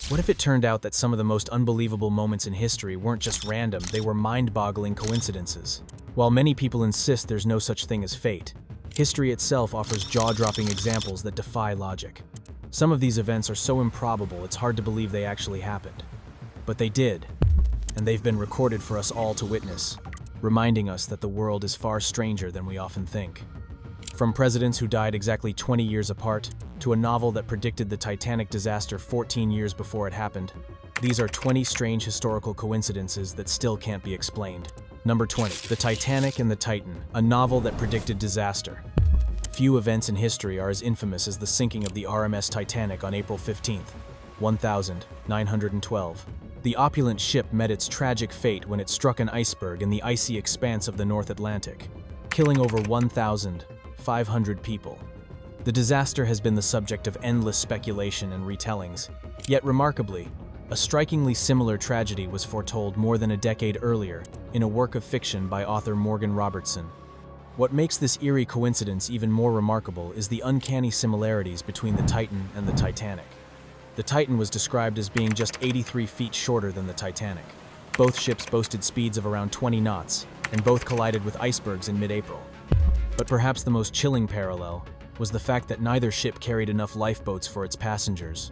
What if it turned out that some of the most unbelievable moments in history weren't just random, they were mind-boggling coincidences? While many people insist there's no such thing as fate, history itself offers jaw-dropping examples that defy logic. Some of these events are so improbable it's hard to believe they actually happened. But they did, and they've been recorded for us all to witness, reminding us that the world is far stranger than we often think. From presidents who died exactly 20 years apart, to a novel that predicted the Titanic disaster 14 years before it happened, these are 20 strange historical coincidences that still can't be explained. Number 20. The Titanic and the Titan, a novel that predicted disaster. Few events in history are as infamous as the sinking of the RMS Titanic on April 15, 1912. The opulent ship met its tragic fate when it struck an iceberg in the icy expanse of the North Atlantic, killing over 1,500 people. The disaster has been the subject of endless speculation and retellings, yet remarkably, a strikingly similar tragedy was foretold more than a decade earlier in a work of fiction by author Morgan Robertson. What makes this eerie coincidence even more remarkable is the uncanny similarities between the Titan and the Titanic. The Titan was described as being just 83 feet shorter than the Titanic. Both ships boasted speeds of around 20 knots, and both collided with icebergs in mid-April. But perhaps the most chilling parallel was the fact that neither ship carried enough lifeboats for its passengers,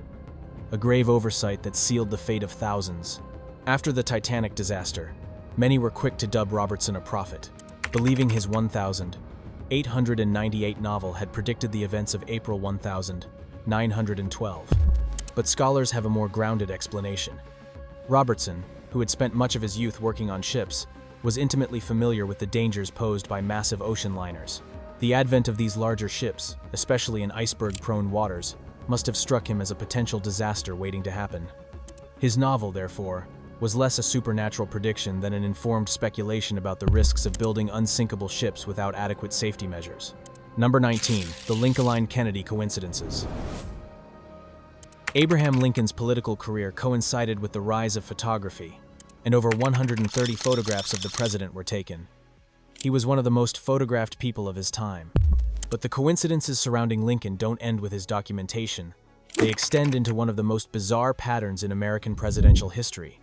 a grave oversight that sealed the fate of thousands. After the Titanic disaster, many were quick to dub Robertson a prophet, believing his 1898 novel had predicted the events of April 1912. But scholars have a more grounded explanation. Robertson, who had spent much of his youth working on ships, was intimately familiar with the dangers posed by massive ocean liners. The advent of these larger ships, especially in iceberg-prone waters, must have struck him as a potential disaster waiting to happen. His novel, therefore, was less a supernatural prediction than an informed speculation about the risks of building unsinkable ships without adequate safety measures. Number 19. The Lincoln-Kennedy coincidences. Abraham Lincoln's political career coincided with the rise of photography, and over 130 photographs of the president were taken. He was one of the most photographed people of his time. But the coincidences surrounding Lincoln don't end with his documentation. They extend into one of the most bizarre patterns in American presidential history.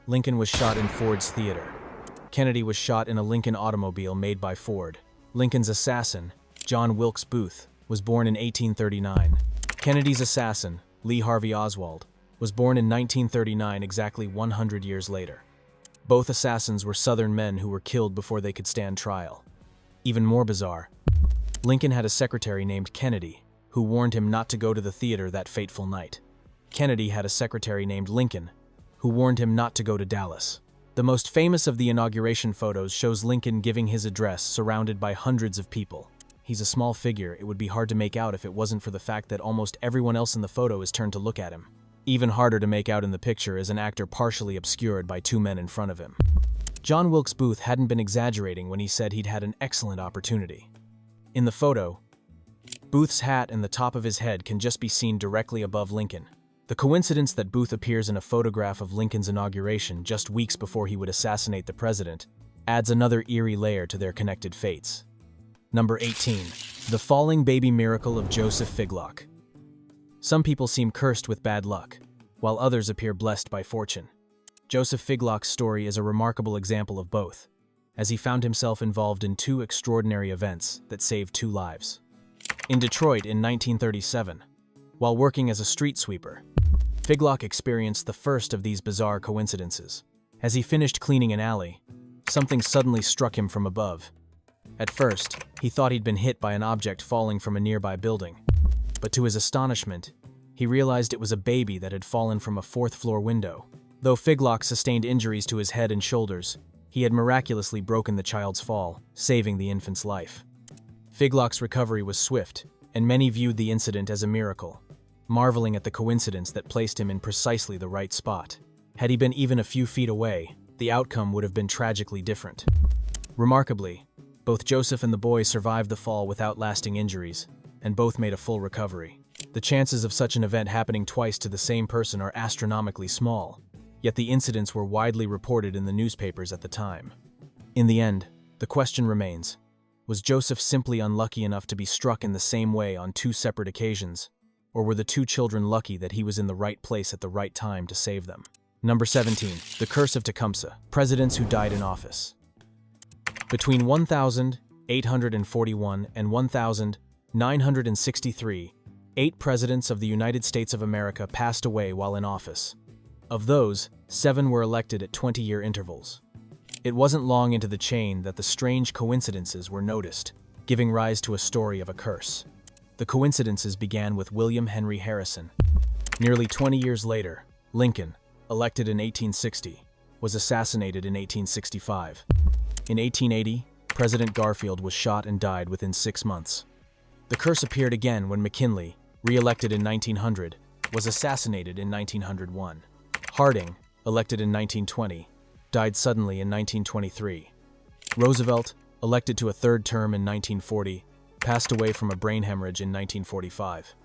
Lincoln was shot in Ford's Theater. Kennedy was shot in a Lincoln automobile made by Ford. Lincoln's assassin, John Wilkes Booth, was born in 1839. Kennedy's assassin, Lee Harvey Oswald, was born in 1939, exactly 100 years later. Both assassins were Southern men who were killed before they could stand trial. Even more bizarre, Lincoln had a secretary named Kennedy, who warned him not to go to the theater that fateful night. Kennedy had a secretary named Lincoln, who warned him not to go to Dallas. The most famous of the inauguration photos shows Lincoln giving his address surrounded by hundreds of people. He's a small figure, it would be hard to make out if it wasn't for the fact that almost everyone else in the photo is turned to look at him. Even harder to make out in the picture is an actor partially obscured by two men in front of him. John Wilkes Booth hadn't been exaggerating when he said he'd had an excellent opportunity. In the photo, Booth's hat and the top of his head can just be seen directly above Lincoln. The coincidence that Booth appears in a photograph of Lincoln's inauguration just weeks before he would assassinate the president adds another eerie layer to their connected fates. Number 18. The falling baby miracle of Joseph Figlock. Some people seem cursed with bad luck, while others appear blessed by fortune. Joseph Figlock's story is a remarkable example of both, as he found himself involved in two extraordinary events that saved two lives. In Detroit in 1937, while working as a street sweeper, Figlock experienced the first of these bizarre coincidences. As he finished cleaning an alley, something suddenly struck him from above. At first, he thought he'd been hit by an object falling from a nearby building. But to his astonishment, he realized it was a baby that had fallen from a fourth-floor window. Though Figlock sustained injuries to his head and shoulders, he had miraculously broken the child's fall, saving the infant's life. Figlock's recovery was swift, and many viewed the incident as a miracle, marveling at the coincidence that placed him in precisely the right spot. Had he been even a few feet away, the outcome would have been tragically different. Remarkably, both Joseph and the boy survived the fall without lasting injuries, and both made a full recovery. The chances of such an event happening twice to the same person are astronomically small, yet the incidents were widely reported in the newspapers at the time. In the end, the question remains, was Joseph simply unlucky enough to be struck in the same way on two separate occasions, Or were the two children lucky that he was in the right place at the right time to save them? Number 17. The Curse of Tecumseh. Presidents who died in office. Between 1841 and 1963, 8 presidents of the United States of America passed away while in office. Of those, 7 were elected at 20-year intervals. It wasn't long into the chain that the strange coincidences were noticed, giving rise to a story of a curse. The coincidences began with William Henry Harrison. Nearly 20 years later, Lincoln, elected in 1860, was assassinated in 1865. In 1880, President Garfield was shot and died within 6 months. The curse appeared again when McKinley, re-elected in 1900, was assassinated in 1901. Harding, elected in 1920, died suddenly in 1923. Roosevelt, elected to a third term in 1940, passed away from a brain hemorrhage in 1945.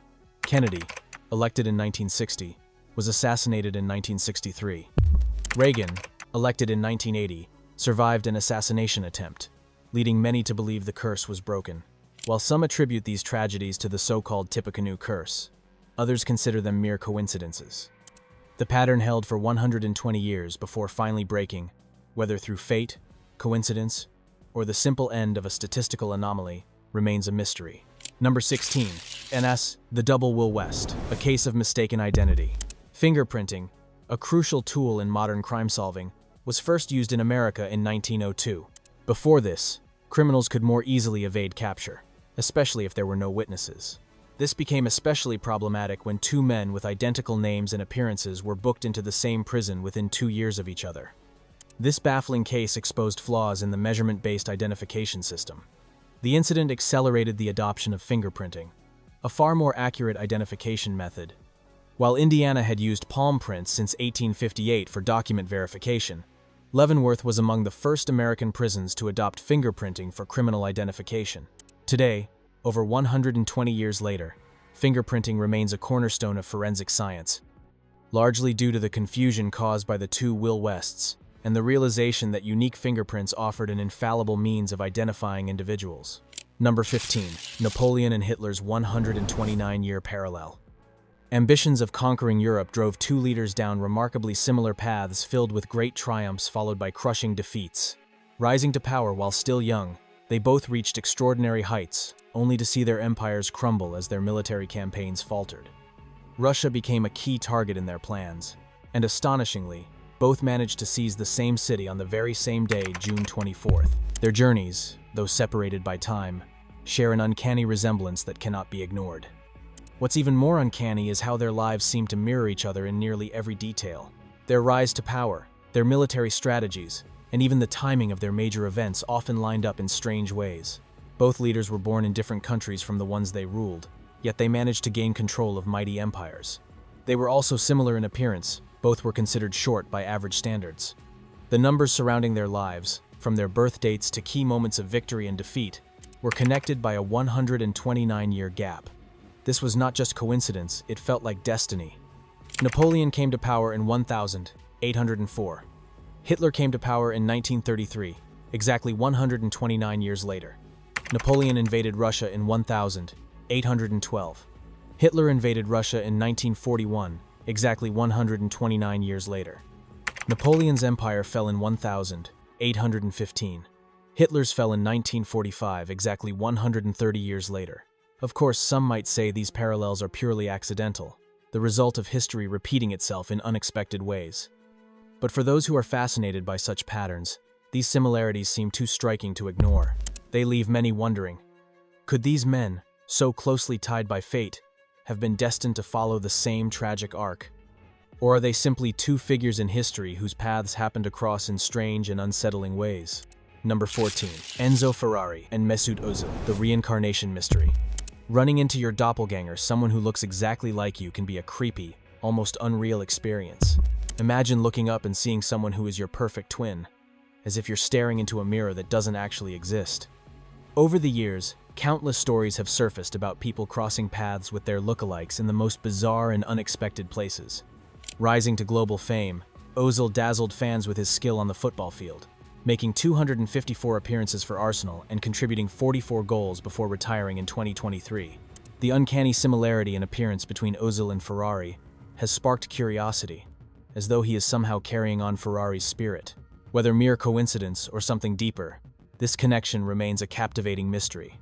Kennedy, elected in 1960, was assassinated in 1963. Reagan, elected in 1980, survived an assassination attempt, leading many to believe the curse was broken. While some attribute these tragedies to the so-called Tippecanoe curse, others consider them mere coincidences. The pattern held for 120 years before finally breaking, whether through fate, coincidence, or the simple end of a statistical anomaly, remains a mystery. Number 16. NS, the Double Will West, a case of mistaken identity. Fingerprinting, a crucial tool in modern crime solving, was first used in America in 1902. Before this, criminals could more easily evade capture, especially if there were no witnesses. This became especially problematic when 2 men with identical names and appearances were booked into the same prison within 2 years of each other. This baffling case exposed flaws in the measurement-based identification system. The incident accelerated the adoption of fingerprinting, a far more accurate identification method. While Indiana had used palm prints since 1858 for document verification, Leavenworth was among the first American prisons to adopt fingerprinting for criminal identification. Today, over 120 years later, fingerprinting remains a cornerstone of forensic science, largely due to the confusion caused by the 2 Will Wests and the realization that unique fingerprints offered an infallible means of identifying individuals. Number 15. Napoleon and Hitler's 129-year parallel. Ambitions of conquering Europe drove 2 leaders down remarkably similar paths filled with great triumphs followed by crushing defeats. Rising to power while still young, they both reached extraordinary heights, only to see their empires crumble as their military campaigns faltered. Russia became a key target in their plans, and astonishingly, both managed to seize the same city on the very same day, June 24th. Their journeys, though separated by time, share an uncanny resemblance that cannot be ignored. What's even more uncanny is how their lives seem to mirror each other in nearly every detail. Their rise to power, their military strategies, and even the timing of their major events often lined up in strange ways. Both leaders were born in different countries from the ones they ruled, yet they managed to gain control of mighty empires. They were also similar in appearance, both were considered short by average standards. The numbers surrounding their lives, from their birth dates to key moments of victory and defeat, were connected by a 129-year gap. This was not just coincidence, it felt like destiny. Napoleon came to power in 1804. Hitler came to power in 1933, exactly 129 years later. Napoleon invaded Russia in 1812. Hitler invaded Russia in 1941, exactly 129 years later. Napoleon's empire fell in 1815. Hitler's fell in 1945, exactly 130 years later. Of course, some might say these parallels are purely accidental, the result of history repeating itself in unexpected ways. But for those who are fascinated by such patterns, these similarities seem too striking to ignore. They leave many wondering, could these men, so closely tied by fate, have been destined to follow the same tragic arc? Or are they simply 2 figures in history whose paths happened to cross in strange and unsettling ways? Number 14. Enzo Ferrari and Mesut Ozil, the reincarnation mystery. Running into your doppelganger, someone who looks exactly like you, can be a creepy, almost unreal experience. Imagine looking up and seeing someone who is your perfect twin, as if you're staring into a mirror that doesn't actually exist. Over the years, countless stories have surfaced about people crossing paths with their lookalikes in the most bizarre and unexpected places. Rising to global fame, Ozil dazzled fans with his skill on the football field, making 254 appearances for Arsenal and contributing 44 goals before retiring in 2023. The uncanny similarity in appearance between Ozil and Ferrari has sparked curiosity, as though he is somehow carrying on Ferrari's spirit. Whether mere coincidence or something deeper, this connection remains a captivating mystery.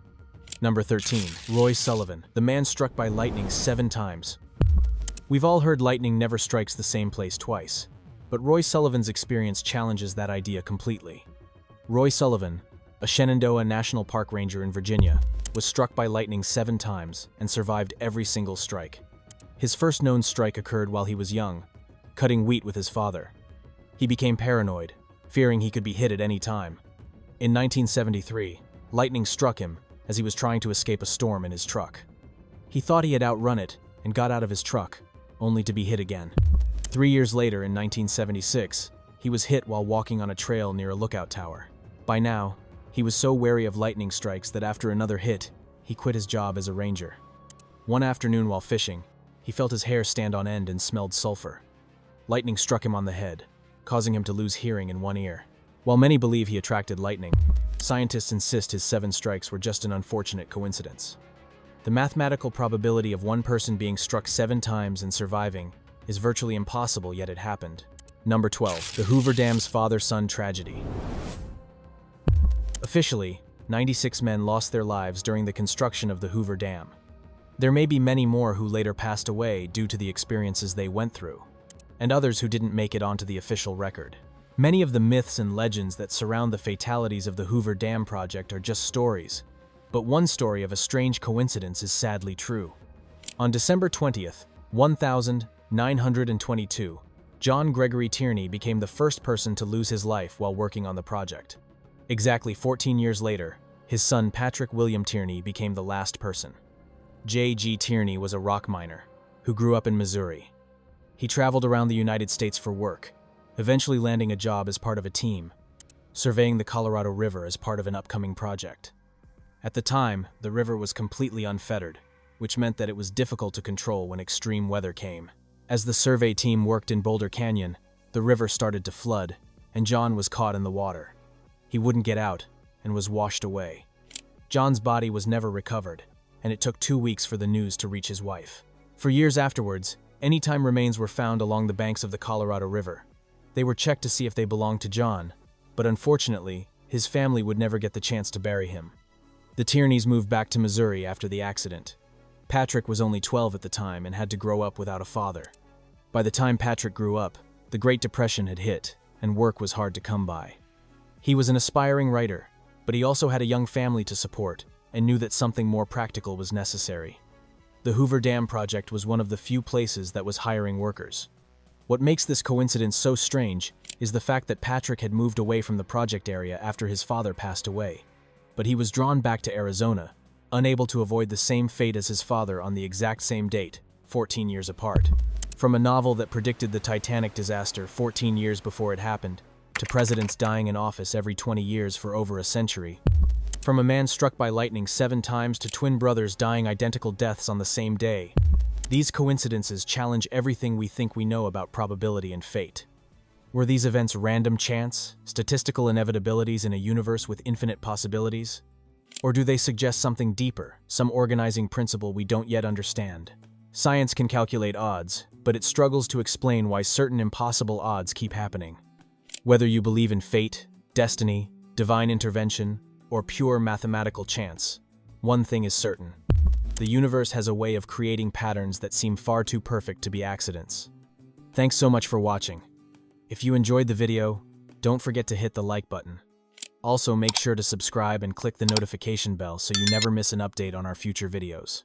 Number 13. Roy Sullivan, the man struck by lightning 7 times. We've all heard lightning never strikes the same place twice, but Roy Sullivan's experience challenges that idea completely. Roy Sullivan, a Shenandoah National Park ranger in Virginia, was struck by lightning 7 times and survived every single strike. His first known strike occurred while he was young, cutting wheat with his father. He became paranoid, fearing he could be hit at any time. In 1973, lightning struck him as he was trying to escape a storm in his truck. He thought he had outrun it and got out of his truck, only to be hit again. 3 years later, in 1976, he was hit while walking on a trail near a lookout tower. By now, he was so wary of lightning strikes that after another hit, he quit his job as a ranger. One afternoon while fishing, he felt his hair stand on end and smelled sulfur. Lightning struck him on the head, causing him to lose hearing in one ear. While many believe he attracted lightning, scientists insist his 7 strikes were just an unfortunate coincidence. The mathematical probability of one person being struck 7 times and surviving is virtually impossible, yet it happened. Number 12. The Hoover Dam's father-son tragedy. Officially, 96 men lost their lives during the construction of the Hoover Dam. There may be many more who later passed away due to the experiences they went through, and others who didn't make it onto the official record. Many of the myths and legends that surround the fatalities of the Hoover Dam project are just stories, but one story of a strange coincidence is sadly true. On December 20th, 1922, John Gregory Tierney became the first person to lose his life while working on the project. Exactly 14 years later, his son Patrick William Tierney became the last person. J.G. Tierney was a rock miner who grew up in Missouri. He traveled around the United States for work, eventually landing a job as part of a team, surveying the Colorado River as part of an upcoming project. At the time, the river was completely unfettered, which meant that it was difficult to control when extreme weather came. As the survey team worked in Boulder Canyon, the river started to flood, and John was caught in the water. He wouldn't get out and was washed away. John's body was never recovered, and it took 2 weeks for the news to reach his wife. For years afterwards, anytime remains were found along the banks of the Colorado River, they were checked to see if they belonged to John, but unfortunately, his family would never get the chance to bury him. The Tierneys moved back to Missouri after the accident. Patrick was only 12 at the time and had to grow up without a father. By the time Patrick grew up, the Great Depression had hit, and work was hard to come by. He was an aspiring writer, but he also had a young family to support and knew that something more practical was necessary. The Hoover Dam project was one of the few places that was hiring workers. What makes this coincidence so strange is the fact that Patrick had moved away from the project area after his father passed away, but he was drawn back to Arizona, unable to avoid the same fate as his father on the exact same date, 14 years apart. From a novel that predicted the Titanic disaster 14 years before it happened, to presidents dying in office every 20 years for over a century. From a man struck by lightning 7 times to twin brothers dying identical deaths on the same day. These coincidences challenge everything we think we know about probability and fate. Were these events random chance, statistical inevitabilities in a universe with infinite possibilities? Or do they suggest something deeper, some organizing principle we don't yet understand? Science can calculate odds, but it struggles to explain why certain impossible odds keep happening. Whether you believe in fate, destiny, divine intervention, or pure mathematical chance, one thing is certain. The universe has a way of creating patterns that seem far too perfect to be accidents. Thanks so much for watching. If you enjoyed the video, don't forget to hit the like button. Also, make sure to subscribe and click the notification bell so you never miss an update on our future videos.